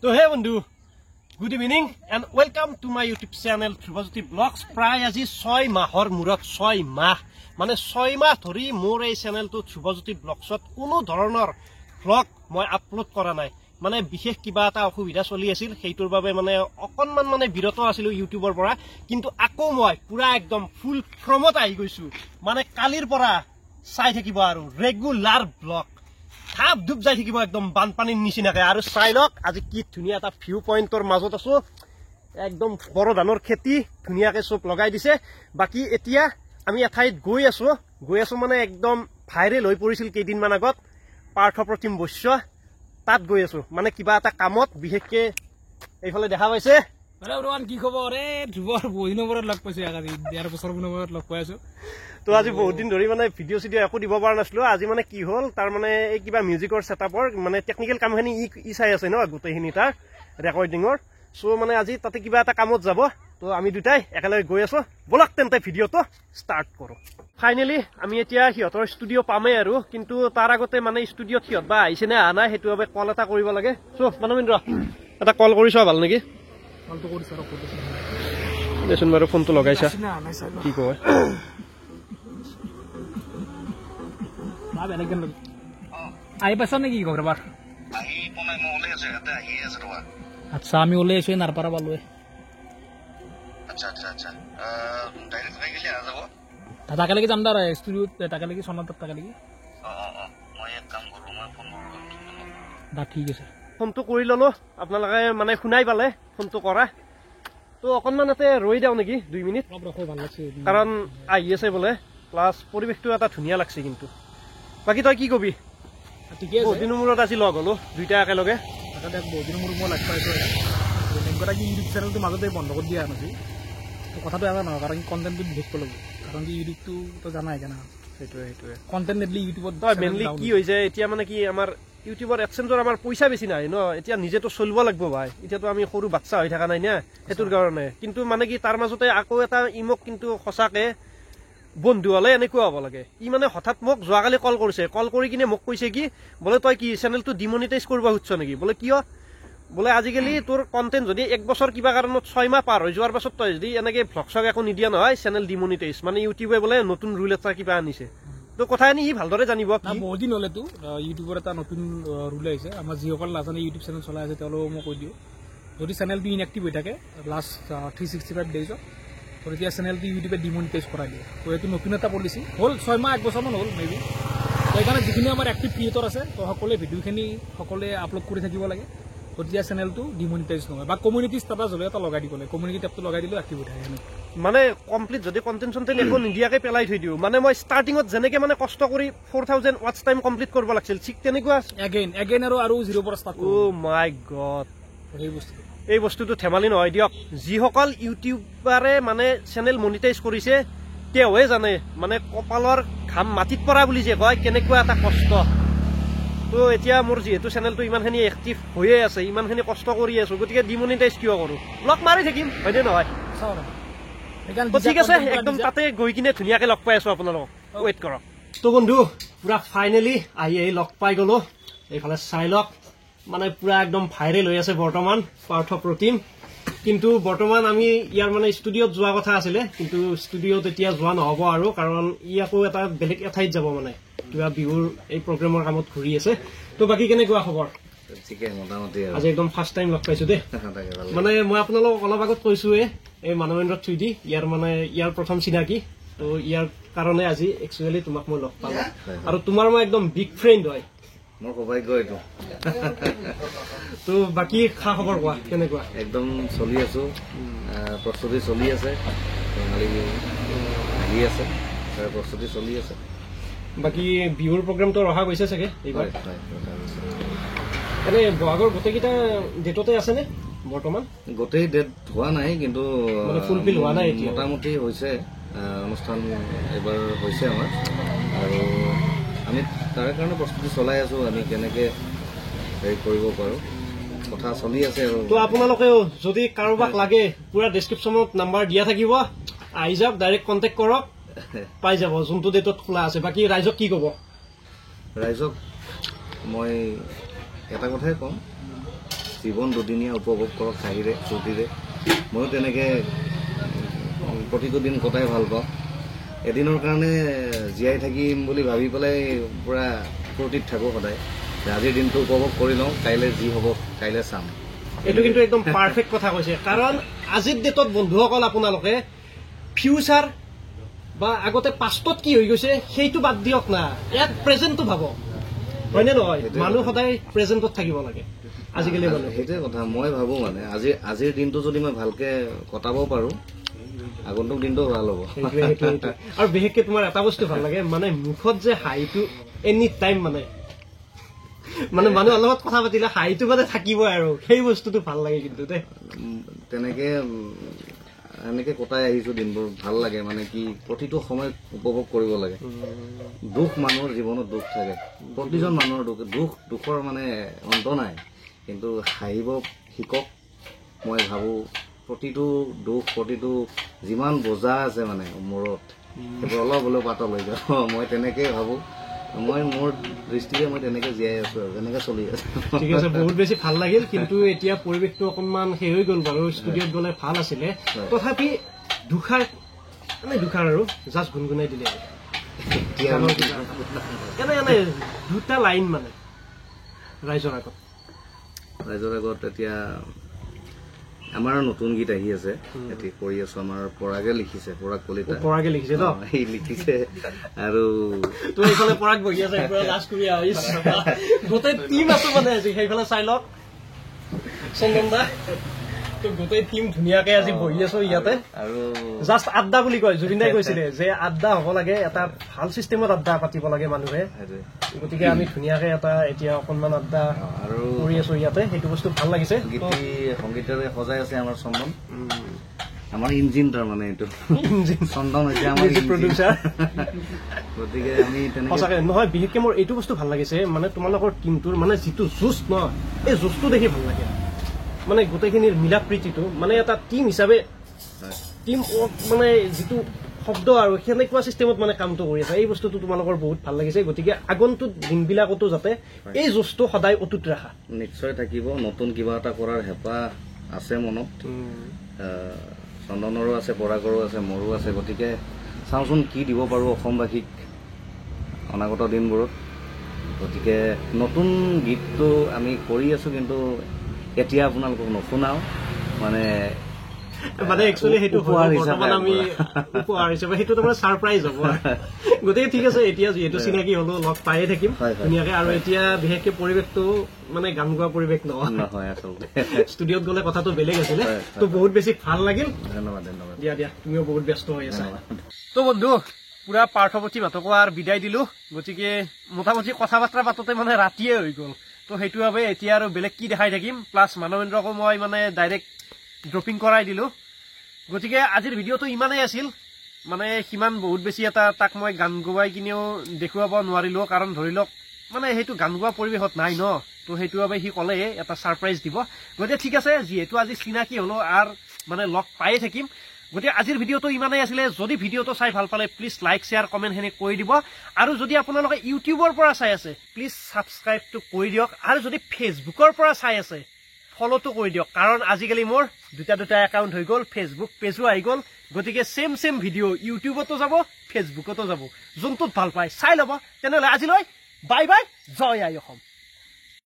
So hey বন্ধু, good evening and welcome to my YouTube channel Dhruvajuti Vlogs. প্ৰায় আজি 6 মাহৰ মূৰত 6 মাহ মানে 6 মাহ ধৰি মোৰ এই চেনেলটো Dhruvajuti Vlogsত কোনো ধৰণৰ ভ্লগ মই আপলোড কৰা নাই। মানে বিশেষ কিবা এটা অসুবিধা চলি আছিল, সেইটোৰ বাবে মানে অকনমান মানে বিৰত আছিল ইউটিউবৰ পৰা। কিন্তু আকৌ মই পুৰা একদম ফুল ফ্ৰমত আহি গৈছো। মানে কালিৰ পৰা চাই থাকিব আৰু ৰেগুলাৰ ভ্লগ খাপ ধুপ যাই থাকিব একদম বানপানীৰ নিচিনাকে। আৰু চাই লওক আজি কি ধুনীয়া এটা ভিউ পইণ্টৰ মাজত আছো, একদম বড় ধানৰ খেতি ধুনীয়াকে চব লগাই দিছে। বাকী এতিয়া আমি এঠাইত গৈ আছো মানে একদম ভাইৰেল হৈ পৰিছিল কেইদিনমান আগত পাৰ্থ প্ৰতিম বৈশ্য, তাত গৈ আছো মানে কিবা এটা কামত। বিশেষকে এইফালে দেখা পাইছে কি খবৰ ধ্ৰুৱৰ বহু দিনৰ মূৰত লগ পাইছো, 11 বছৰ মূৰত লগ পাই আছো। তো আজি বহুত দিন ধৰি মানে ভিডিঅ' চিডিঅ' একো দিব পৰা নাছিলো। আজি মানে কি হ'ল, তাৰ মানে এই কিবা মিউজিকৰ ছেটআপৰ মানে টেকনিকেল কামখিনি ই চাই আছে ন, গোটেইখিনি তাৰ ৰেকৰ্ডিঙৰ। চ' মানে আজি তাতে কিবা এটা কামত যাব, তো আমি দুটাই একেলগে গৈ আছো। বলক তেন্তে ভিডিঅ'টো ষ্টাৰ্ট কৰো। ফাইনেলি আমি এতিয়া সিহঁতৰ ষ্টুডিঅ' পামেই আৰু, কিন্তু তাৰ আগতে মানে ষ্টুডিঅ'ত সিহঁত বা আহিছে নে অহা নাই সেইটো বাবে কল এটা কৰিব লাগে। চ' মানৱেন্দ্ৰ এটা কল কৰি চোৱা ভাল নেকি? দেচোন বাৰু ফোনটো লগাইছা, কি কয় আহি পাইছা নেকি ঘৰবাৰ? আচ্ছা, আমি ওলাই আছো নাৰপাৰা পালোৱে। তাকেলৈকে যাম দা ষ্টুডিঅ'ত, তাকেলৈকে চনত তাকেলৈকে দা ঠিক আছে। ফোনটো কৰি ললো, আপোনালোকে মানে শুনাই পালে ফোনটো কৰা। তো অকণমান ইয়াতে ৰৈ দিওঁ নেকি 2 মিনিট, ভাল লাগছে কাৰণ আহি আছে বোলে, প্লাছ পৰিৱেশটো এটা ধুনীয়া লাগছে। কিন্তু বাকী তই কি কবি? ঠিকে আছে, বহুত দিনৰ মূৰত আজি লগ হলো দুইটা একেলগে। তাতে বহুত দিনৰ মূৰত মই লগ পাইছো। এনেকুৱা কি ইউটিউব চেনেলটো মাজতে বন্ধ কৰি দিয়া নাছিল, কথাটো এটা নহয়, কাৰণ কণ্টেণ্টটো বিশেষ কৰিব লাগিব, কাৰণ কি ইউটিউবটো তো জানাই কেনা। সেইটোৱে কণ্টেণ্ট নেটলি ইউটিউবত মেইনলি কি হৈছে এতিয়া, মানে কি আমাৰ ইউটিউবৰ এডচেঞ্চৰ আমাৰ পইচা বেছি নাই ন, এতিয়া নিজেতো চলিব লাগিব ভাই। এতিয়াতো আমি সৰু বাচ্চা হৈ থকা নাই না, সেইটোৰ কাৰণে। কিন্তু মানে কি তাৰ মাজতে আকৌ এটা ইমক কিন্তু সঁচাকে বন্ধু হলে এনেকুৱা হ'ব লাগে। ই মানে হঠাৎ মোক যোৱাকালি কল কৰিছে, কল কৰি কিনে মোক কৈছে কি বোলে তই কি চেনেলটো ডিমনিটাইজ কৰিব খুজিছ নেকি? বোলে কিয়? বোলে আজিকালি তোৰ কণ্টেণ্ট যদি 1 বছৰ কিবা কাৰণত 6 মাহ পাৰ হৈ যোৱাৰ পাছত তই যদি এনেকে ভ্লগ চগ একো নিদিয়া নহয়, চেনেল ডিমনিটাইজ মানে ইউটিউবে বোলে নতুন ৰুল এটা কিবা আনিছে। তো কথাখিনি সি ভালদৰে জানিব। বহুত দিন হলেতো ইউটিউবৰ এটা নতুন ৰুল আহিছে। আমাৰ যিসকল নাজানে ইউটিউব চেনেল চলাই আছে তেওঁলোকক মই কৈ দিওঁ, যদি চেনেলটো ইনএক্টিভ হৈ থাকে লাষ্ট 365 ডেইজত, তেতিয়া চেনেলটো ইউটিউবে ডিমনিটাইজ কৰাই দিয়ে। তো এইটো নতুন এটা পলিচি হ'ল, 6 মাহ 1 বছৰমান হ'ল মেবি। সেইকাৰণে যিখিনি আমাৰ এক্টিভ ক্ৰিয়েটৰ আছে তো সকলোৱে ভিডিঅ'খিনি সকলোৱে আপলোড কৰি থাকিব লাগে, তেতিয়া চেনেলটো ডিমনিটাইজ নহয়। বা কমিউনিটি ষ্টেটাছ হ'লে এটা লগাই দিব লাগে, কমিউনিটি টেপটো লগাই দিলেও এক্টিভ হৈ থাকে। মানে কমপ্লিট যদি কণ্টেণ্ট চণ্টেণ্ট একো নিদিয়াকে পেলাই থৈ দিওঁ, মানে মই ষ্টাৰ্টিঙত যেনেকে মানে কষ্ট কৰি 4000 ৱাটচ টাইম কমপ্লিট কৰিব লাগিছিল, ঠিক তেনেকুৱা এগেইন আৰু 0 পৰা ষ্টাৰ্ট। অ' মাই গড, এই বস্তুটো ধেমালি নহয় দিয়ক। যিসকল ইউটিউবাৰে মানে চেনেল মনিটাইজ কৰিছে তেওঁহে জানে, মানে কপালৰ ঘাম মাটিত পৰা বুলি যে কয়, কেনেকুৱা এটা কষ্ট। তো এতিয়া মোৰ যিহেতু চেনেলটো ইমানখিনি এক্টিভ হৈয়ে আছে, ইমানখিনি কষ্ট কৰি আছো, গতিকে ডিমনিটাইজ কিয় কৰো, লগ মাৰি থাকিম, হয়নে নহয়? ঠিক আছে, একদম তাতে গৈ কিনে ধুনীয়াকে লগ পাই আছো আপোনালোকক, ৱেইট কৰক। তো বন্ধু পুৰা ফাইনেলি আহি লগ পাই গলো। এইফালে চাই লওক, মানে পুৰা একদম ভাইৰেল হৈ আছে বৰ্তমান পাৰ্থ প্ৰতিম। কিন্তু বৰ্তমান আমি ইয়াৰ মানে ষ্টুডিঅ'ত যোৱা কথা আছিলে, কিন্তু ষ্টুডিঅ'ত এতিয়া যোৱা নহ'ব আৰু, কাৰণ ই আকৌ এটা বেলেগ এঠাইত যাব, মানে কিবা বিহুৰ এই প্ৰগ্ৰেমৰ কামত ঘূৰি আছে। তো বাকী কেনেকুৱা খবৰ? আজি একদম ফাৰ্ষ্ট টাইম লগ পাইছো দেই। মানে মই আপোনালোকক অলপ আগত কৈছোৱে, এই মানৱেন্দ্ৰ থ্ৰুদি ইয়াৰ প্ৰথম চিনাকি। তো ইয়াৰ কাৰণে আজি একচুৱেলি তোমাক মই লগ পালো, আৰু তোমাৰ মই একদম বিগ ফ্ৰেণ্ড হয়। মোৰ সৌভাগ্য এইটো। তো বাকী খা খবৰ কোৱা, কেনেকুৱা? একদম চলি আছো, প্ৰস্তুতি চলি আছে, আহি আছে, প্ৰস্তুতি চলি আছে। বাকী বিহুৰ প্ৰগ্ৰেমটো ৰখা গৈছে চাগে এইবাৰ? এনে বহাগৰ গোটেইকেইটা ডেটতে আছেনে বৰ্তমান? গোটেই ডেট হোৱা নাই, কিন্তু ফুলফিল হোৱা নাই, মোটামুটি হৈছে। অনুষ্ঠান এইবাৰ হৈছে আমাৰ, আৰু আমি তাৰ কাৰণে প্ৰস্তুতি চলাই আছো, আমি কেনেকে হেৰি কৰিব পাৰো, কথা চলি আছে। আৰু তো আপোনালোকেও যদি কাৰোবাক লাগে পুৰা ডেছক্ৰিপশ্যনত নাম্বাৰ দিয়া থাকিব, আহি যাওক, ডাইৰেক্ট কণ্টেক্ট কৰক, পাই যাব যোনটো ডেটত খোলা আছে। বাকী ৰাইজক কি ক'ব? ৰাইজক মই এটা কথাই ক'ম, জীৱন দুদিনীয়া উপভোগ কৰক হাঁহিৰে ফূৰ্তিৰে ময়ো তেনেকৈ প্ৰতিটো দিন কটাই ভাল পাওঁ এদিনৰ কাৰণে জীয়াই থাকিম বুলি ভাবি পেলাই পূৰা ফূৰ্তিত থাকোঁ সদায় আজিৰ দিনটো উপভোগ কৰি লওঁ কাইলৈ যি হ'ব কাইলৈ চাম এইটো কিন্তু একদম পাৰফেক্ট কথা কৈছে কাৰণ আজিৰ ডেটত বন্ধুসকল আপোনালোকে ফিউচাৰ বা আগতে পাষ্টত কি হৈ গৈছে সেইটো বাদ দিয়ক না ইয়াত প্ৰেজেণ্টটো ভাবক হয়নে নহয় মানুহ সদায় প্ৰেজেণ্টত থাকিব লাগে আজিকালি মানুহ সেইটোৱে কথা মই ভাবোঁ মানে আজিৰ দিনটো যদি মই ভালকৈ কটাব পাৰোঁ আগন্তুক দিনটো ভাল হ'ব আৰু বিশেষকৈ তোমাৰ এটা বস্তু ভাল লাগে মানে মুখত যে হাঁহিটো এনি টাইম মানে মানুহৰ লগত কথা পাতিলে হাঁহিটো মানে থাকিবই আৰু সেই বস্তুটো ভাল লাগে কিন্তু দেই তেনেকৈ এনেকৈ কটাই আহিছোঁ দিনবোৰ ভাল লাগে মানে কি প্ৰতিটো সময় উপভোগ কৰিব লাগে দুখ মানুহৰ জীৱনত দুখ থাকে প্ৰতিজন মানুহৰ দুখৰ মানে অন্ত নাই কিন্তু হাঁহিব শিকক মই ভাবোঁ প্ৰতিটো দুখ প্ৰতিটো যিমান বোজা আছে মানে মূৰত সেইবোৰ অলপ হ'লেও পাতল হৈ যাব মই তেনেকৈয়ে ভাবোঁ মই মোৰ দৃষ্টিৰে মই তেনেকৈ জীয়াই আছোঁ আৰু তেনেকৈ চলি আছোঁ ঠিক আছে বহুত বেছি ভাল লাগিল কিন্তু এতিয়া পৰিৱেশটো অকণমান সেই হৈ গ'ল বাৰু ষ্টুডিঅ'ত গ'লে ভাল আছিলে তথাপি দুষাৰ আৰু জাষ্ট গুণগুণাই দিলে এনে দুটা লাইন মানে ৰাইজৰ আগত এতিয়া আমাৰ নতুন গীত আহি আছে এতিয়া কৰি আছো আমাৰ পৰাগে লিখিছে পৰাগ কলিতা লিখিছে ন সি লিখিছে আৰু তো এইফালে পৰাগ বহি আছে লাষ্ট কৰি গোটেই টিম আছো মানে আজি সেইফালে চাই লওক চন্দন দা তো গোটেই টিম ধুনীয়াকে আজি বহি আছো ইয়াতে আৰু জাষ্ট আড্ডা বুলি কয় জুবিন দাই কৈছিলে যে আড্ডা হ'ব লাগে এটা ভাল চিষ্টেমত আড্ডা পাতিব লাগে মানুহে গতিকে আমি ধুনীয়াকে এটা এতিয়া অকণমান আড্ডা আৰু কৰি আছো ইয়াতে সেইটো বস্তু ভাল লাগিছে সংগীতেৰে সজাই আছে আমাৰ চন্দন আমাৰ ইঞ্জিন তাৰমানে এইটো চন্দন হৈছে আমাৰ প্ৰডিউচাৰ গতিকে আমি সঁচাকে নহয় বিশেষকে মোৰ এইটো বস্তু ভাল লাগিছে মানে তোমালোকৰ টিমটোৰ মানে যিটো যুঁজ ন এই যুঁজটো দেখি ভাল লাগে মানে গোটেইখিনিৰ মিলা প্ৰীতিটো মানে এটা টিম হিচাপে টিম ৱৰ্ক মানে যিটো শব্দ আৰু সেনেকুৱা চিষ্টেমত মানে কামটো কৰি আছে এই বস্তুটো তোমালোকৰ বহুত ভাল লাগিছে গতিকে আগন্তুক দিনবিলাকতো যাতে এই যুঁজটো সদায় অটুট ৰাখা নিশ্চয় থাকিব নতুন কিবা এটা কৰাৰ হেঁপাহ আছে মনত চন্দনৰো আছে পৰাগৰো আছে মোৰো আছে গতিকে চাওঁচোন কি দিব পাৰোঁ অসমবাসীক অনাগত দিনবোৰত গতিকে নতুন গীতটো আমি কৰি আছোঁ কিন্তু এতিয়া আপোনালোকক নুশুনাও মানে একচুৱেলি সেইটো বৰ্তমান আমি উপহাৰ হিচাপে সেইটো তাৰমানে ছাৰপ্ৰাইজ হ'ব গতিকে ঠিক আছে এতিয়া যিহেতু চিনাকি হ'লেও লগ পায়ে থাকিম ধুনীয়াকে আৰু এতিয়া বিশেষকে পৰিৱেশটো মানে গান গোৱা পৰিৱেশ নহয় আচলতে ষ্টুডিঅ'ত গ'লে কথাটো বেলেগ আছিলে তো বহুত বেছি ভাল লাগিল ধন্যবাদ দিয়া তুমিও বহুত ব্যস্ত হৈ আছা তো বন্ধু পুৰা পাৰ্থৱতী মাতকো আৰু বিদায় দিলো গতিকে মোটামুটি কথা বাৰ্তা পাতোতে মানে ৰাতিয়ে হৈ গ'ল তো সেইটো বাবে এতিয়া আৰু বেলেগ কি দেখাই থাকিম প্লাছ মানৱেন্দ্ৰকো মই মানে ডাইৰেক্ট ড্ৰপিং কৰাই দিলো গতিকে আজিৰ ভিডিঅ'টো ইমানেই আছিল মানে সিমান বহুত বেছি এটা তাক মই গান গোৱাই কিনেও দেখুৱাব নোৱাৰিলো কাৰণ ধৰি লওক মানে সেইটো গান গোৱা পৰিৱেশত নাই ন তো সেইটো বাবে সি ক'লে এটা ছাৰপ্ৰাইজ দিব গতিকে ঠিক আছে যিহেতু আজি চিনাকি হ'লো আৰু মানে লগ পায়ে থাকিম গতিকে আজিৰ ভিডিঅ'টো ইমানেই আছিলে যদি ভিডিঅ'টো চাই ভাল পালে প্লিজ লাইক শ্বেয়াৰ কমেণ্টখিনি কৰি দিব আৰু যদি আপোনালোকে ইউটিউবৰ পৰা চাই আছে প্লিজ ছাবস্ক্ৰাইবটো কৰি দিয়ক আৰু যদি ফেচবুকৰ পৰা চাই আছে ফলোটো কৰি দিয়ক কাৰণ আজিকালি মোৰ দুটা একাউণ্ট হৈ গ'ল ফেচবুক পেজো আহি গ'ল গতিকে চেম ভিডিঅ' ইউটিউবতো যাব ফেচবুকতো যাব যোনটোত ভাল পায় চাই ল'ব তেনেহ'লে আজিলৈ বাই বাই জয় আই অসম